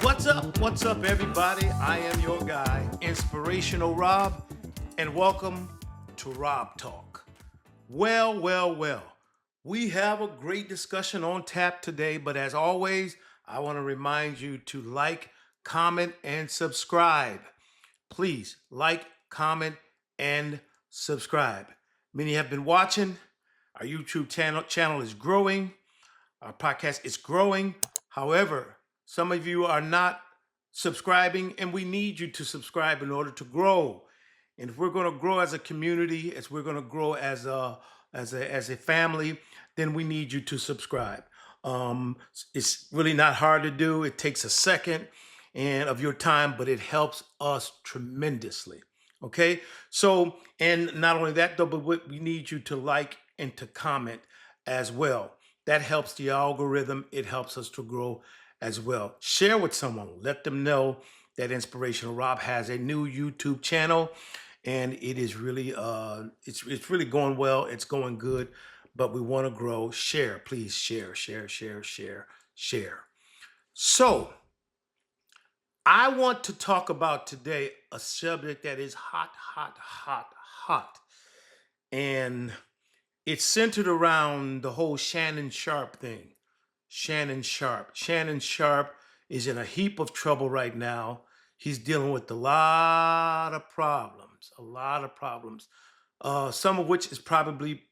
What's up? What's up, everybody? I am your guy, Inspirational Rob, and welcome to Rob Talk. Well. We have a great discussion on tap today, but as always, I want to remind you to like, comment, and subscribe. Please like, comment, and subscribe. Many have been watching. Our YouTube channel is growing. Our podcast is growing. However, some of you are not subscribing, and we need you to subscribe in order to grow. And if we're going to grow as a community, as we're going to grow as a family, then we need you to subscribe. It's really not hard to do. It takes a second and of your time, but it helps us tremendously. Okay, so and not only that though, but we need you to like and to comment as well. That helps the algorithm. It helps us to grow as well. Share with someone. Let them know that Inspirational Rob has a new YouTube channel, and it is really it's really going well. It's going good, but we want to grow. Share, please share. So I want to talk about today a subject that is hot, and it's centered around the whole Shannon Sharp thing. Shannon Sharp. Shannon Sharp is in a heap of trouble right now. He's dealing with a lot of problems, some of which is probably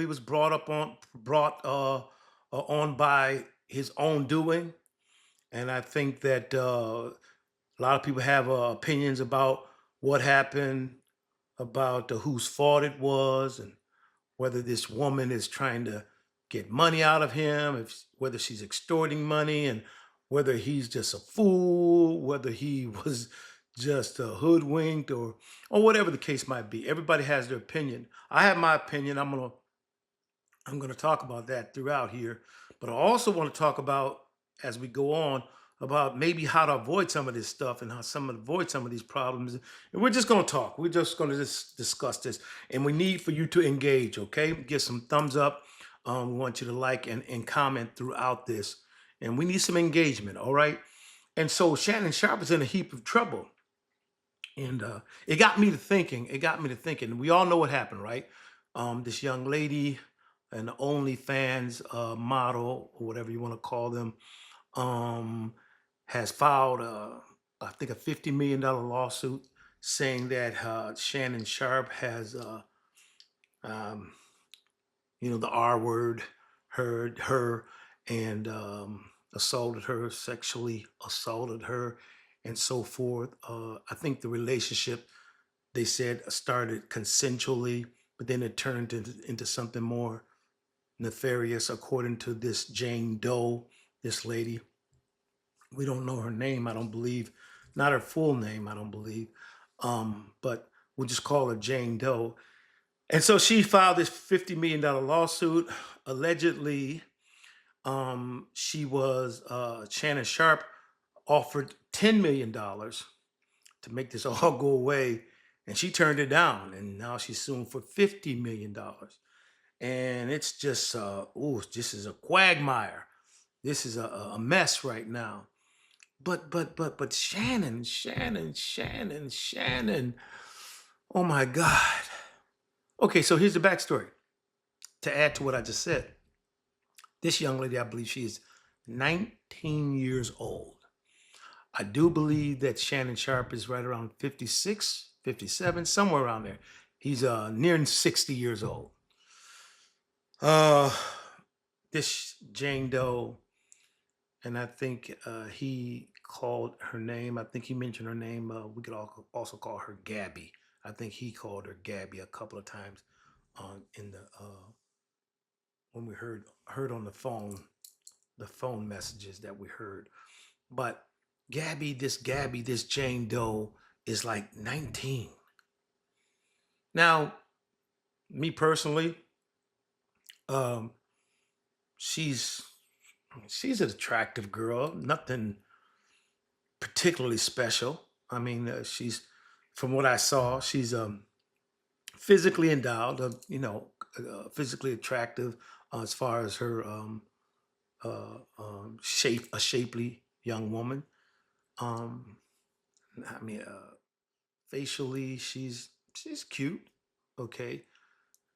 was brought on by his own doing, and I think that a lot of people have opinions about what happened, about whose fault it was, and whether this woman is trying to get money out of him, whether she's extorting money, and whether he's just a fool, whether he was just hoodwinked, or whatever the case might be. Everybody has their opinion. I have my opinion. I'm gonna talk about that throughout here, but I also want to talk about as we go on about maybe how to avoid some of this stuff and how some avoid some of these problems. And we're just going to talk. We're just going to just discuss this, and we need for you to engage. Okay, give some thumbs up. We want you to like and comment throughout this, and we need some engagement. All right. And so Shannon Sharp is in a heap of trouble, and it got me to thinking. We all know what happened, right? This young lady, an OnlyFans model or whatever you want to call them, um, has filed, I think, a $50 million lawsuit saying that Shannon Sharp has, um, the R word, heard her and assaulted her, sexually assaulted her, and so forth. I think the relationship, they said, started consensually, but then it turned into something more nefarious, according to this Jane Doe, this lady. We don't know her name, I don't believe, not her full name, I don't believe. But we'll just call her Jane Doe. And so she filed this $50 million lawsuit. Allegedly, Shannon Sharp offered $10 million to make this all go away, and she turned it down. And now she's suing for $50 million. And it's just, this is a quagmire. This is a mess right now. But Shannon. Oh my God. Okay, so here's the backstory. To add to what I just said, this young lady, I believe she is 19 years old. I do believe that Shannon Sharp is right around 56, 57, somewhere around there. He's nearing 60 years old. This Jane Doe, and I think he called her name. I think he mentioned her name. We could also call her Gabby. I think he called her Gabby a couple of times in the when we heard on the phone messages that we heard. But Gabby, this Jane Doe is like 19. Now, me personally, um, she's an attractive girl. Nothing particularly special. I mean, from what I saw, she's physically endowed, physically attractive as far as her shape, a shapely young woman. Um, I mean, facially, she's cute. Okay,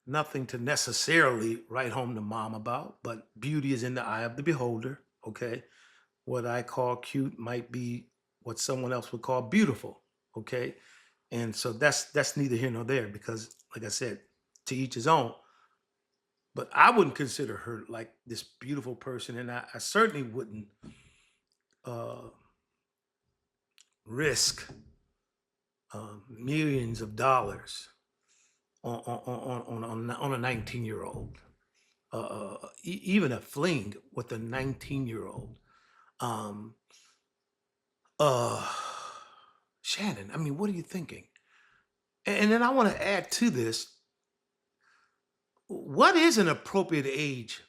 nothing to necessarily write home to mom about, but beauty is in the eye of the beholder. Okay, what I call cute might be what someone else would call beautiful. Okay, and so that's neither here nor there because, like I said, to each his own. But I wouldn't consider her like this beautiful person, and I certainly wouldn't uh, risk millions of dollars on a 19-year-old. Even a fling with a 19-year-old. Um, uh, Shannon, I mean, what are you thinking? And then I want to add to this: what is an appropriate age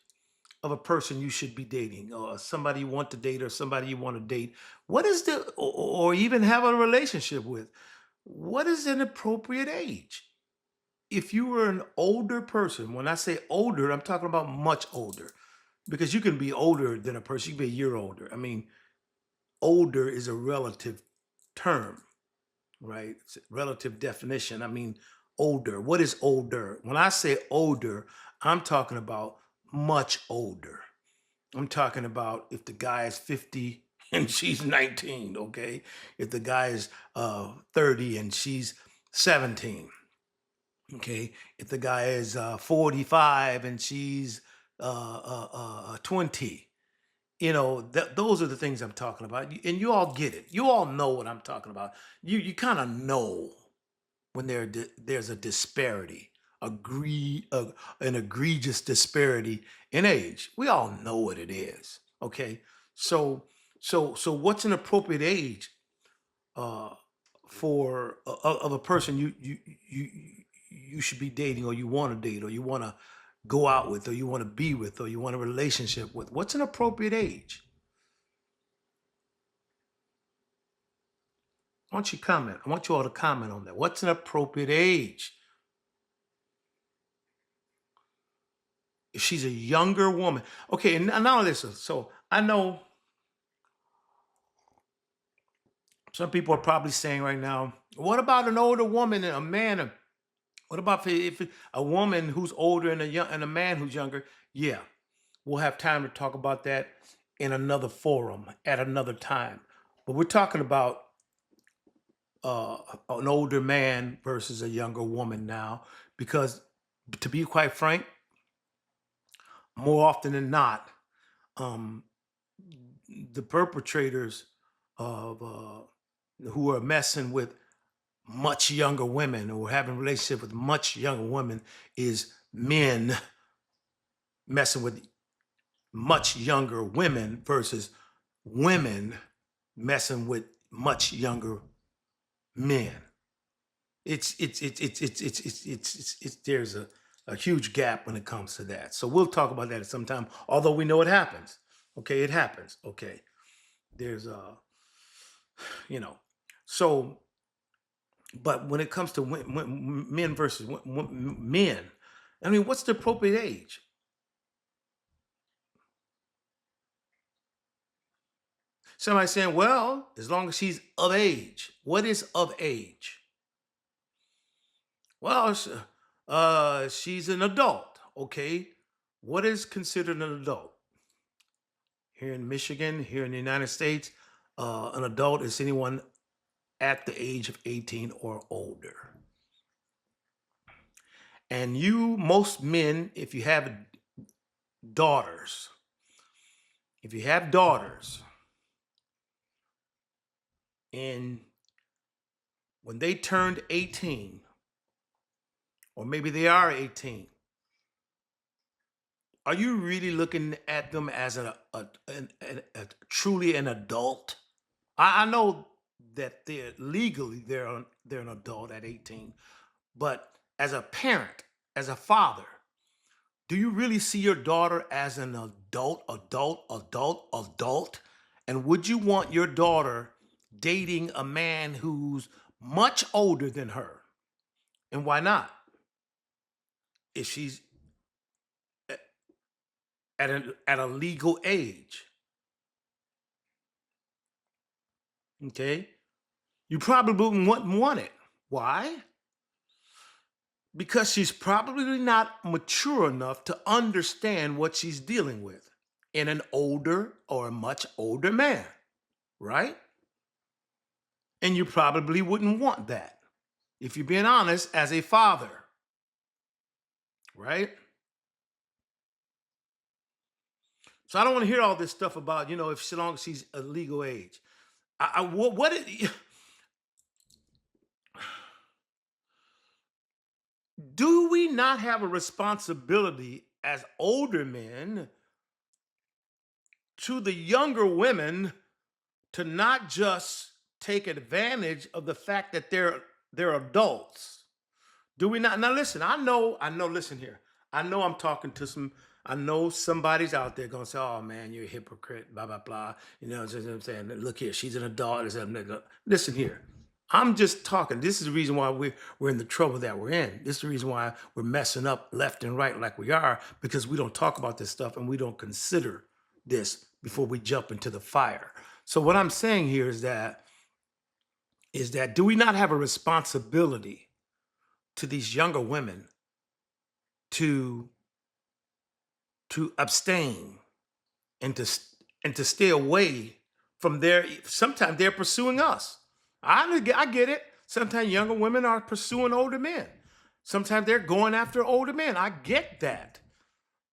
of a person you should be dating, or somebody you want to date, or somebody you want to date? What is the, or even have a relationship with? What is an appropriate age? If you were an older person, when I say older, I'm talking about much older, because you can be older than a person. You can be a year older. I mean, older is a relative term, right? It's a relative definition. I mean, older. What is older? When I say older, I'm talking about much older. I'm talking about if the guy is 50 and she's 19, okay? If the guy is 30 and she's 17, okay? If the guy is 45 and she's 20, those are the things I'm talking about. And you all get it. You all know what I'm talking about. You kind of know when there's a disparity, an egregious disparity in age. We all know what it is. Okay, so so what's an appropriate age uh, for of a person you you should be dating, or you want to date, or you want to go out with, or you want to be with, or you want a relationship with? What's an appropriate age? I want you to comment. I want you all to comment on that. What's an appropriate age? If she's a younger woman. Okay, and now listen. So I know some people are probably saying right now, what about an older woman and a man? What about if a woman who's older and a man who's younger? Yeah, we'll have time to talk about that in another forum at another time. But we're talking about uh, an older man versus a younger woman now, because to be quite frank, more often than not, um, the perpetrators of who are messing with much younger women or having relationship with much younger women is men messing with much younger women versus women messing with much younger men. It's there's a huge gap when it comes to that. So we'll talk about that at some time. Although we know it happens. Okay, it happens. Okay, there's you know, so but when it comes to men versus men, I mean, what's the appropriate age? Somebody saying, well, as long as she's of age. What is of age? Well, she's an adult. Okay. What is considered an adult? Here in Michigan, here in the United States, an adult is anyone at the age of 18 or older. And most men, daughters, if you have daughters, and when they turned 18, or maybe they are 18, are you really looking at them as a truly an adult? I know that they're an adult at 18, but as a parent, as a father, do you really see your daughter as an adult? And would you want your daughter dating a man who's much older than her? And why not? If she's at a legal age. Okay. You probably wouldn't want it. Why? Because she's probably not mature enough to understand what she's dealing with in an older or a much older man, right? And you probably wouldn't want that if you're being honest as a father, right? So I don't want to hear all this stuff about, if so long as she's a legal age. What do we not have a responsibility as older men to the younger women to not just take advantage of the fact that they're adults? Do we not? Now listen, I know, listen here. I know I'm talking to I know somebody's out there gonna say, oh man, you're a hypocrite, blah, blah, blah. Just what I'm saying. Look here, she's an adult. Listen here. I'm just talking. This is the reason why we're in the trouble that we're in. This is the reason why we're messing up left and right like we are, because we don't talk about this stuff and we don't consider this before we jump into the fire. So what I'm saying here is that do we not have a responsibility to these younger women to abstain and to stay away from their? Sometimes they're pursuing us. I get it. Sometimes younger women are pursuing older men. Sometimes they're going after older men. I get that.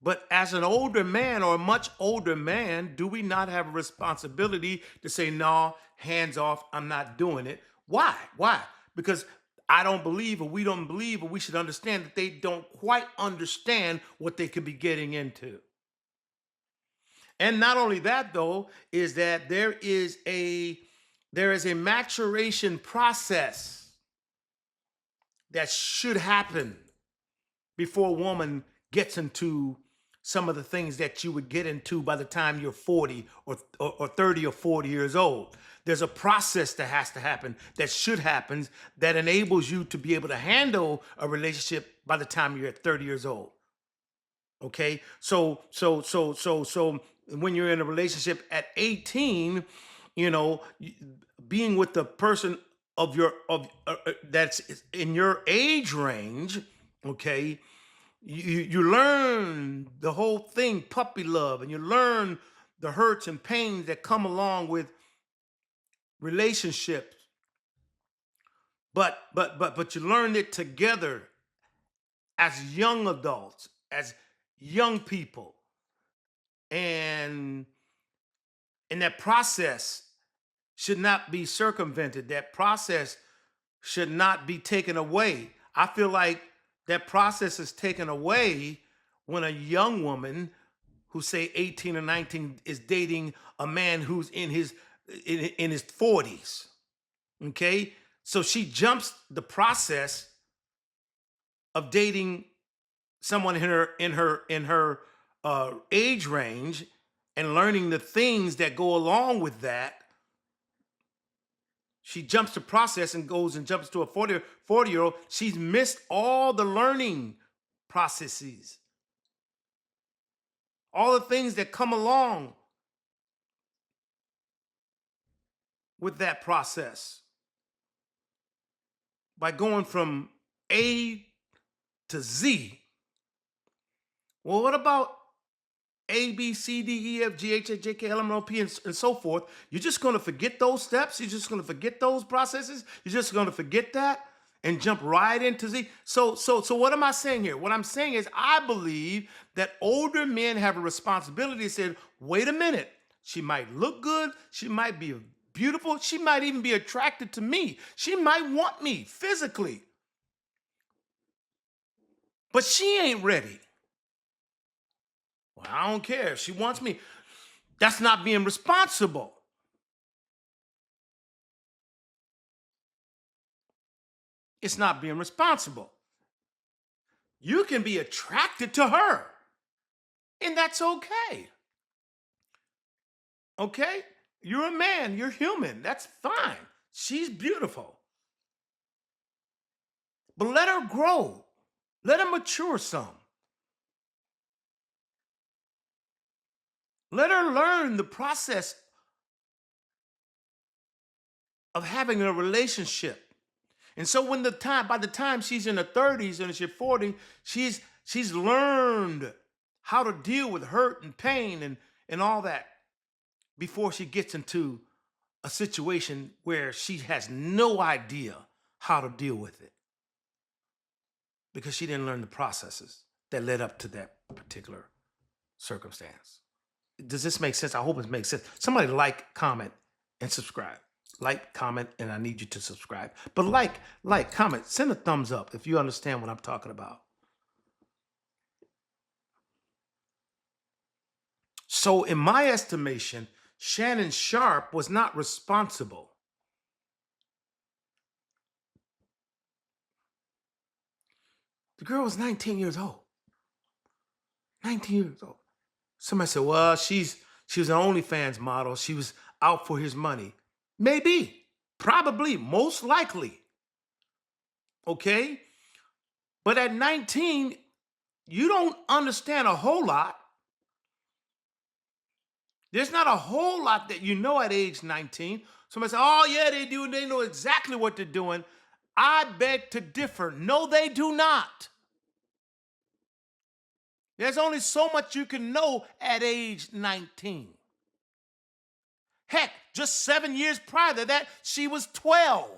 But as an older man or a much older man, do we not have a responsibility to say, no, hands off, I'm not doing it? Why? Why? Because I don't believe, or we don't believe, or we should understand that they don't quite understand what they could be getting into. And not only that, though, is that there is a maturation process that should happen before a woman gets into some of the things that you would get into by the time you're 40 or 30 or 40 years old. There's a process that has to happen, that should happen, that enables you to be able to handle a relationship by the time you're at 30 years old. Okay, so when you're in a relationship at 18, you know, being with the person that's in your age range, okay, you learn the whole thing, puppy love, and you learn the hurts and pains that come along with relationships. But you learn it together as young adults, as young people, and that process should not be circumvented. That process should not be taken away. I feel like that process is taken away when a young woman who say 18 or 19 is dating a man who's in his 40s. Okay? So she jumps the process of dating someone in her age range and learning the things that go along with that. She jumps the process and goes and jumps to a 40 year old. She's missed all the learning processes, all the things that come along with that process by going from A to Z. Well, what about A, B, C, D, E, F, G, H, I, J, K, L, M, N, O, P, and so forth? You're just going to forget those steps? You're just going to forget those processes? You're just going to forget that and jump right into Z? So what am I saying here? What I'm saying is I believe that older men have a responsibility to say, wait a minute, she might look good, she might be beautiful, she might even be attracted to me, she might want me physically, but she ain't ready. Well, I don't care if she wants me. That's not being responsible. It's not being responsible. You can be attracted to her, and that's okay. Okay? You're a man, you're human. That's fine. She's beautiful. But let her grow. Let her mature some. Let her learn the process of having a relationship. And so by the time she's in her 30s and she's 40, she's learned how to deal with hurt and pain and all that before she gets into a situation where she has no idea how to deal with it because she didn't learn the processes that led up to that particular circumstance. Does this make sense? I hope it makes sense. Somebody like, comment, and subscribe. Like, comment, and I need you to subscribe. But like, comment, send a thumbs up if you understand what I'm talking about. So in my estimation, Shannon Sharpe was not responsible. The girl was 19 years old. 19 years old. Somebody said, well, she was an OnlyFans model. She was out for his money. Maybe, probably, most likely. Okay? But at 19, you don't understand a whole lot. There's not a whole lot that you know at age 19. Somebody says, oh, yeah, they do. They know exactly what they're doing. I beg to differ. No, they do not. There's only so much you can know at age 19. Heck, just 7 years prior to that, she was 12.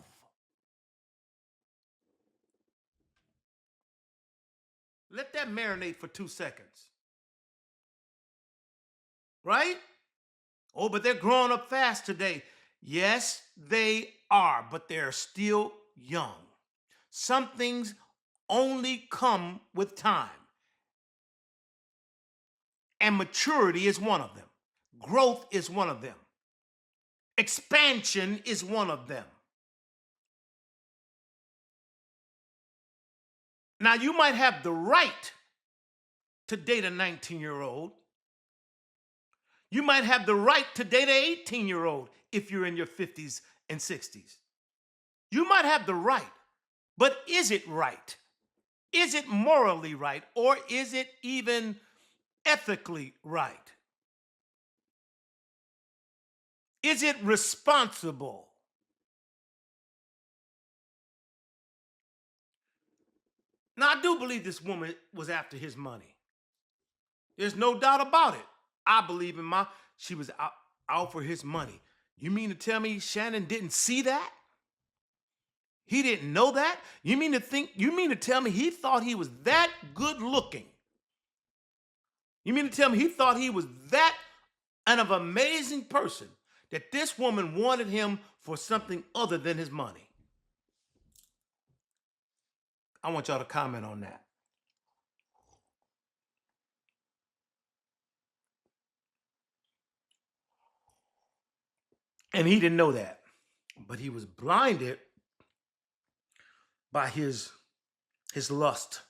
Let that marinate for 2 seconds. Right? Oh, but they're growing up fast today. Yes, they are, but they're still young. Some things only come with time. And maturity is one of them. Growth is one of them. Expansion is one of them. Now, you might have the right to date a 19-year-old. You might have the right to date an 18-year-old if you're in your 50s and 60s. You might have the right, but is it right? Is it morally right? Or is it even ethically right? Is it responsible? Now, I do believe this woman was after his money. There's no doubt about it. I believe she was out for his money. You mean to tell me Shannon didn't see that? He didn't know that? You mean to tell me he thought he was that good looking? You mean to tell me he thought he was that an amazing person that this woman wanted him for something other than his money? I want y'all to comment on that. And he didn't know that, but he was blinded by his lust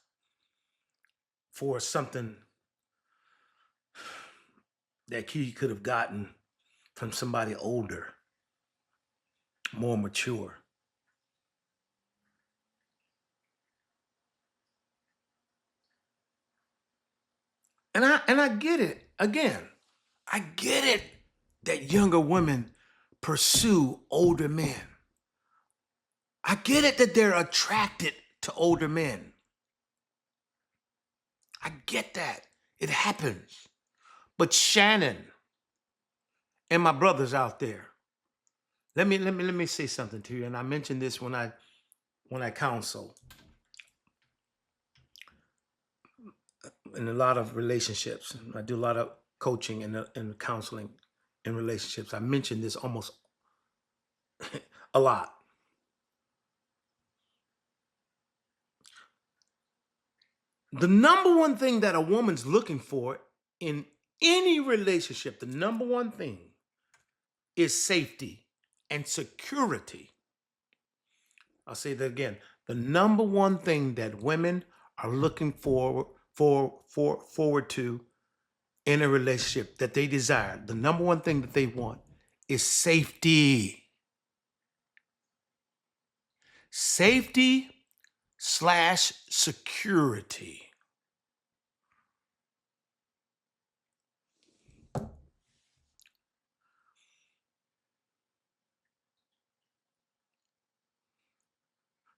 for something that he could have gotten from somebody older, more mature. And I get it. Again, I get it that younger women pursue older men. I get it that they're attracted to older men. I get that. It happens. But Shannon and my brothers out there, let me say something to you. And I mentioned this when I counsel in a lot of relationships. I do a lot of coaching and counseling in relationships. I mention this almost a lot. The number one thing that a woman's looking for in any relationship, the number one thing is safety and security. I'll say that again. The number one thing that women are looking forward to in a relationship that they desire, the number one thing that they want is safety. Safety / security.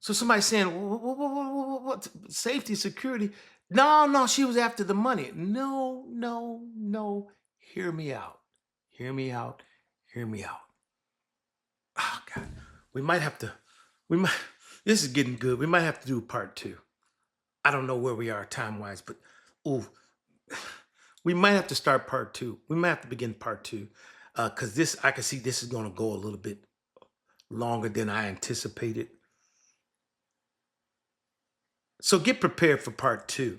So somebody's saying, what, safety, security? No, no, she was after the money. No, no, no. Hear me out. Hear me out. Hear me out. Oh God. We might have to, we might, this is getting good. We might have to do part two. I don't know where we are time-wise, but ooh, we might have to start part two. We might have to begin part two. Because this, I can see this is gonna go a little bit longer than I anticipated. So get prepared for part two.